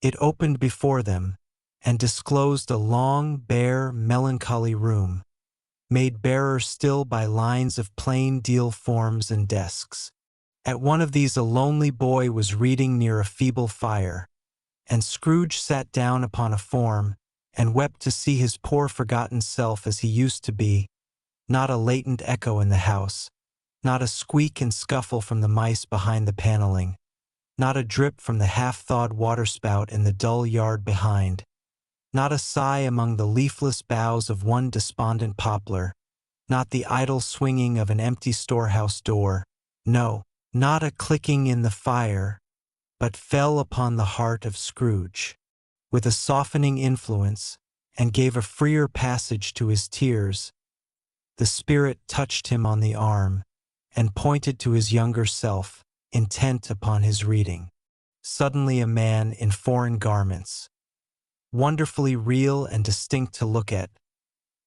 It opened before them, and disclosed a long, bare, melancholy room, made barer still by lines of plain deal forms and desks. At one of these a lonely boy was reading near a feeble fire, and Scrooge sat down upon a form, and wept to see his poor forgotten self as he used to be, not a latent echo in the house, not a squeak and scuffle from the mice behind the paneling, not a drip from the half-thawed waterspout in the dull yard behind, not a sigh among the leafless boughs of one despondent poplar, not the idle swinging of an empty storehouse door, no, not a clicking in the fire, but fell upon the heart of Scrooge with a softening influence, and gave a freer passage to his tears. The spirit touched him on the arm, and pointed to his younger self, intent upon his reading. Suddenly a man in foreign garments, wonderfully real and distinct to look at,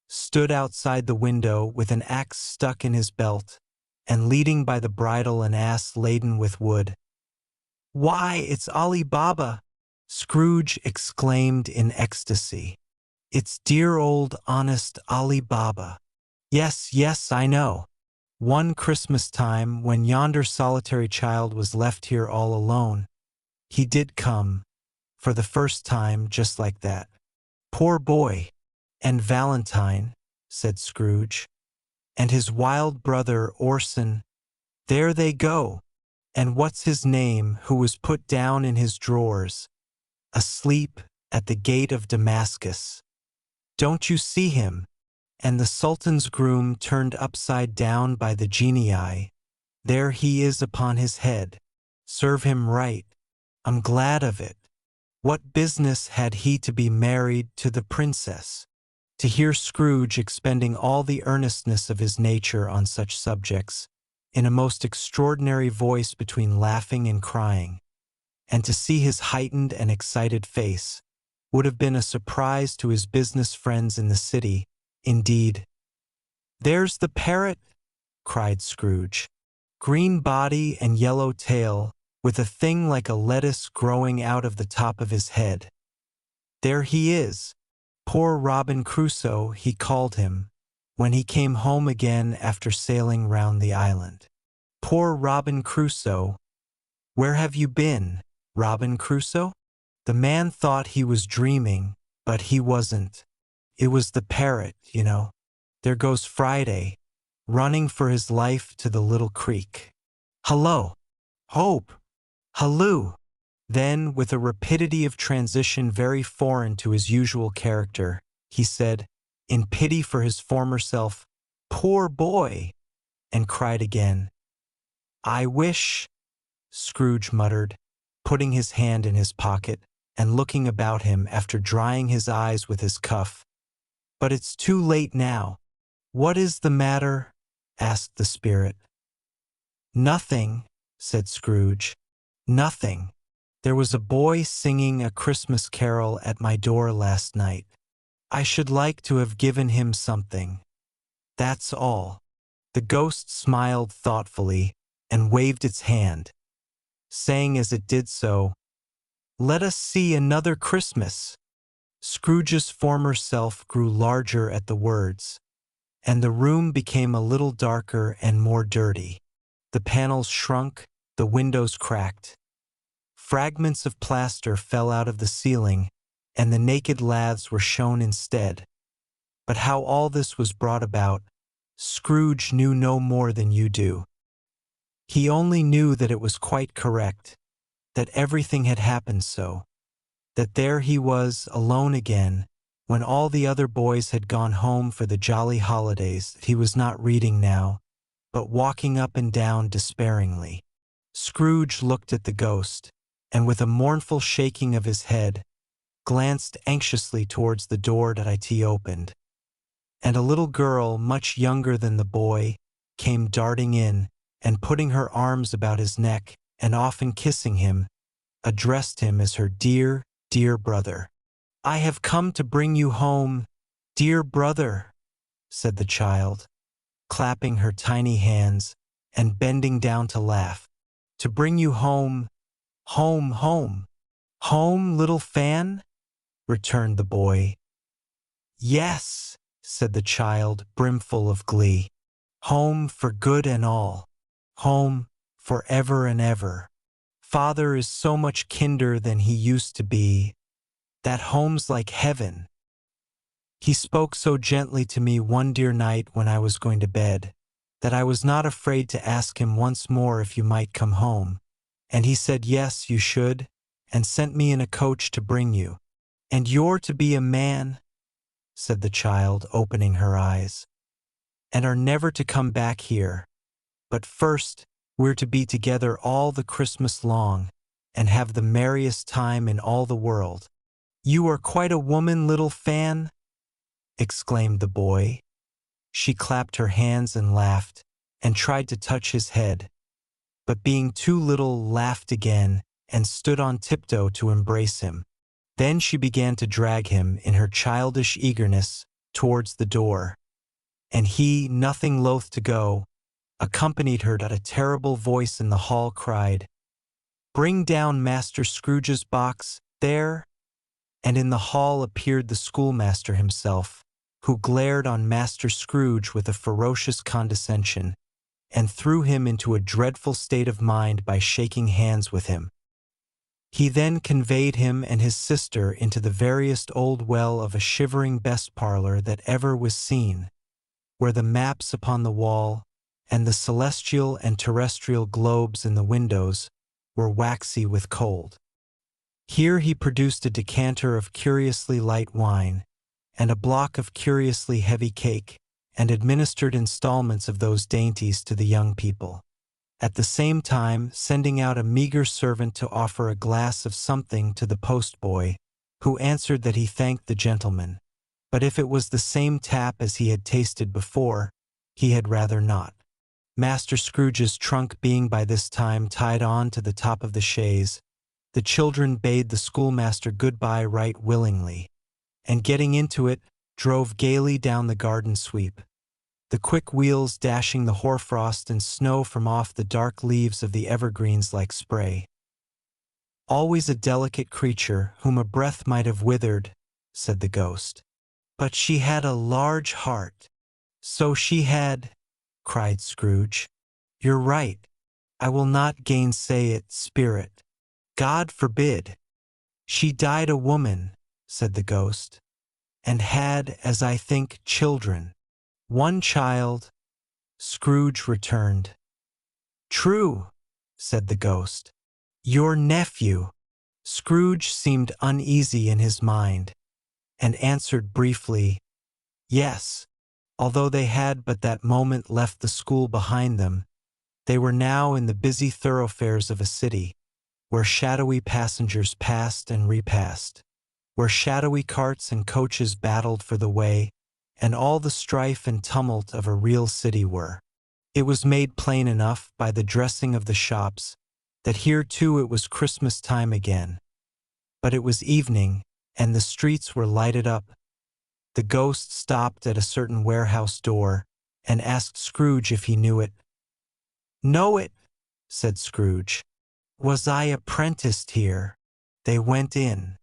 stood outside the window with an axe stuck in his belt, and leading by the bridle an ass laden with wood. "Why, it's Ali Baba!" Scrooge exclaimed in ecstasy. "It's dear old honest Ali Baba. Yes, yes, I know. One Christmas time, when yonder solitary child was left here all alone, he did come, for the first time, just like that. Poor boy! And Valentine," said Scrooge, "and his wild brother Orson, there they go. And what's his name, who was put down in his drawers, asleep at the gate of Damascus? Don't you see him? And the Sultan's groom turned upside down by the genii, there he is upon his head. Serve him right. I'm glad of it. What business had he to be married to the princess?" To hear Scrooge expending all the earnestness of his nature on such subjects, in a most extraordinary voice between laughing and crying, and to see his heightened and excited face, would have been a surprise to his business friends in the city, indeed. "There's the parrot!" cried Scrooge. "Green body and yellow tail, with a thing like a lettuce growing out of the top of his head. There he is. Poor Robin Crusoe, he called him, when he came home again after sailing round the island. Poor Robin Crusoe! Where have you been, Robin Crusoe?" The man thought he was dreaming, but he wasn't. It was the parrot, you know. There goes Friday, running for his life to the little creek. "Hullo! Hope! Halloo!" Then, with a rapidity of transition very foreign to his usual character, he said, in pity for his former self, "Poor boy!" and cried again. "I wish," Scrooge muttered, putting his hand in his pocket and looking about him after drying his eyes with his cuff. "But it's too late now." "What is the matter?" asked the spirit. "Nothing," said Scrooge. "Nothing. There was a boy singing a Christmas carol at my door last night. I should like to have given him something. That's all." The ghost smiled thoughtfully and waved its hand, saying as it did so, "Let us see another Christmas." Scrooge's former self grew larger at the words, and the room became a little darker and more dirty. The panels shrunk, the windows cracked. Fragments of plaster fell out of the ceiling, and the naked laths were shown instead. But how all this was brought about, Scrooge knew no more than you do. He only knew that it was quite correct, that everything had happened so, that there he was alone again, when all the other boys had gone home for the jolly holidays. He was not reading now, but walking up and down despairingly. Scrooge looked at the ghost, and with a mournful shaking of his head, glanced anxiously towards the door that it opened. And a little girl, much younger than the boy, came darting in, and putting her arms about his neck, and often kissing him, addressed him as her dear, dear brother. "I have come to bring you home, dear brother," said the child, clapping her tiny hands and bending down to laugh. "To bring you home, home, home." "Home, little Fan?" returned the boy. "Yes," said the child, brimful of glee. "Home for good and all. Home for ever and ever. Father is so much kinder than he used to be. That home's like heaven. He spoke so gently to me one dear night when I was going to bed, that I was not afraid to ask him once more if you might come home. And he said yes, you should, and sent me in a coach to bring you. And you're to be a man," said the child, opening her eyes, "and are never to come back here. But first, we're to be together all the Christmas long, and have the merriest time in all the world." "You are quite a woman, little Fan," exclaimed the boy. She clapped her hands and laughed, and tried to touch his head, but being too little, laughed again, and stood on tiptoe to embrace him. Then she began to drag him, in her childish eagerness, towards the door, and he, nothing loath to go, accompanied her, that a terrible voice in the hall cried, "Bring down Master Scrooge's box, there!" And in the hall appeared the schoolmaster himself, who glared on Master Scrooge with a ferocious condescension, and threw him into a dreadful state of mind by shaking hands with him. He then conveyed him and his sister into the veriest old well of a shivering best parlor that ever was seen, where the maps upon the wall, and the celestial and terrestrial globes in the windows, were waxy with cold. Here he produced a decanter of curiously light wine, and a block of curiously heavy cake, and administered installments of those dainties to the young people, at the same time sending out a meager servant to offer a glass of something to the postboy, who answered that he thanked the gentleman, but if it was the same tap as he had tasted before, he had rather not. Master Scrooge's trunk being by this time tied on to the top of the chaise, the children bade the schoolmaster good-bye right willingly, and getting into it, drove gaily down the garden sweep, the quick wheels dashing the hoarfrost and snow from off the dark leaves of the evergreens like spray. "Always a delicate creature, whom a breath might have withered," said the ghost. "But she had a large heart." "So she had," cried Scrooge. "You're right. I will not gainsay it, spirit. God forbid." "She died a woman," said the ghost, "and had, as I think, children." "One child," Scrooge returned. "True," said the ghost. "Your nephew." Scrooge seemed uneasy in his mind, and answered briefly, "Yes." Although they had but that moment left the school behind them, they were now in the busy thoroughfares of a city, where shadowy passengers passed and repassed, where shadowy carts and coaches battled for the way, and all the strife and tumult of a real city were. It was made plain enough by the dressing of the shops that here too it was Christmas time again. But it was evening, and the streets were lighted up. The ghost stopped at a certain warehouse door, and asked Scrooge if he knew it. "Know it," said Scrooge. "Was I apprenticed here?" They went in,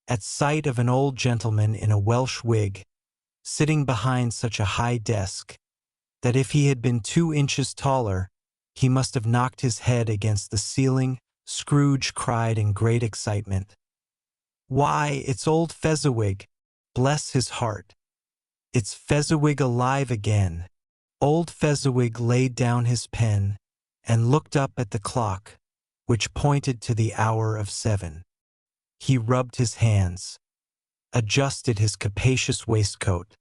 at sight of an old gentleman in a Welsh wig, sitting behind such a high desk, that if he had been 2 inches taller, he must have knocked his head against the ceiling. Scrooge cried in great excitement, "Why, it's old Fezziwig! Bless his heart! It's Fezziwig alive again!" Old Fezziwig laid down his pen, and looked up at the clock, which pointed to the hour of 7. He rubbed his hands, adjusted his capacious waistcoat,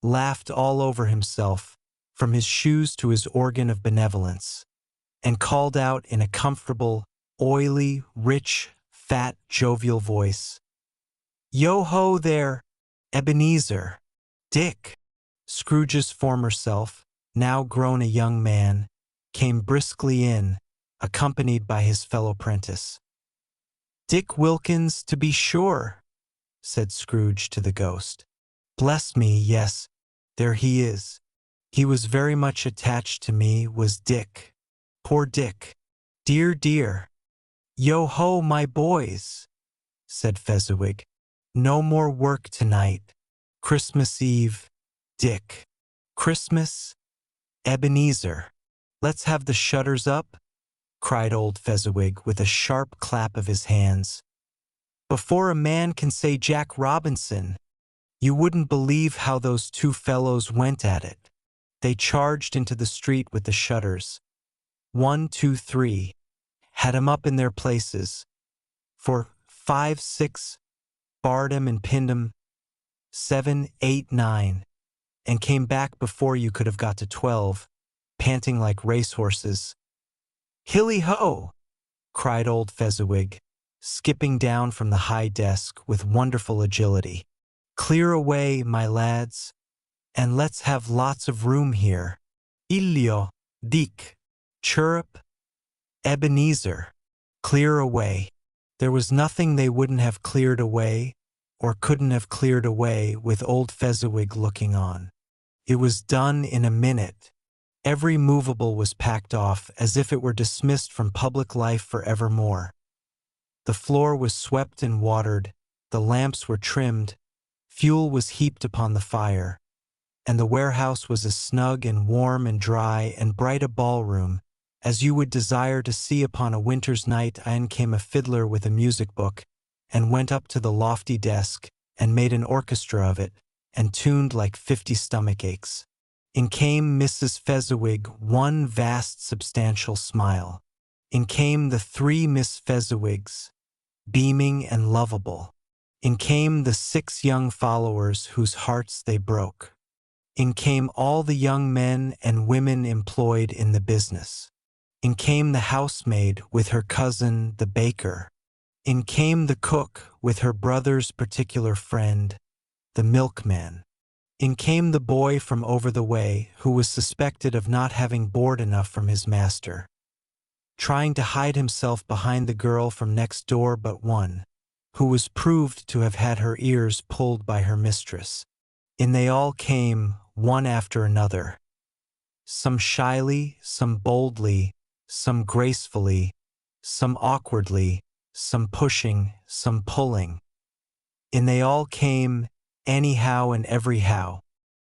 laughed all over himself, from his shoes to his organ of benevolence, and called out in a comfortable, oily, rich, fat, jovial voice, "Yo-ho there, Ebenezer, Dick." Scrooge's former self, now grown a young man, came briskly in, accompanied by his fellow-prentice. "Dick Wilkins, to be sure," said Scrooge to the ghost. "Bless me, yes, there he is. He was very much attached to me, was Dick. Poor Dick. Dear, dear." "Yo-ho, my boys," said Fezziwig. "No more work tonight. Christmas Eve, Dick. Christmas, Ebenezer. Let's have the shutters up," cried old Fezziwig with a sharp clap of his hands. "Before a man can say Jack Robinson, you wouldn't believe how those 2 fellows went at it. They charged into the street with the shutters. 1, 2, 3, had 'em up in their places. For 5, 6, barred 'em and pinned 'em. 7, 8, 9, and came back before you could have got to 12, panting like racehorses. "Hilly-ho!" cried old Fezziwig, skipping down from the high desk with wonderful agility. "Clear away, my lads, and let's have lots of room here. Illio, Dick, Chirrup, Ebenezer, clear away." There was nothing they wouldn't have cleared away, or couldn't have cleared away, with old Fezziwig looking on. It was done in a minute, Every movable was packed off as if it were dismissed from public life forevermore. The floor was swept and watered, the lamps were trimmed, fuel was heaped upon the fire, and the warehouse was as snug and warm and dry and bright a ballroom as you would desire to see upon a winter's night. In came a fiddler with a music book, and went up to the lofty desk, and made an orchestra of it, and tuned like 50 stomach aches. In came Mrs. Fezziwig, one vast substantial smile. In came the 3 Miss Fezziwigs, beaming and lovable. In came the 6 young followers whose hearts they broke. In came all the young men and women employed in the business. In came the housemaid with her cousin, the baker. In came the cook with her brother's particular friend, the milkman. In came the boy from over the way who was suspected of not having board enough from his master, trying to hide himself behind the girl from next door but one, who was proved to have had her ears pulled by her mistress. In they all came, one after another, some shyly, some boldly, some gracefully, some awkwardly, some pushing, some pulling. In they all came, anyhow and everyhow,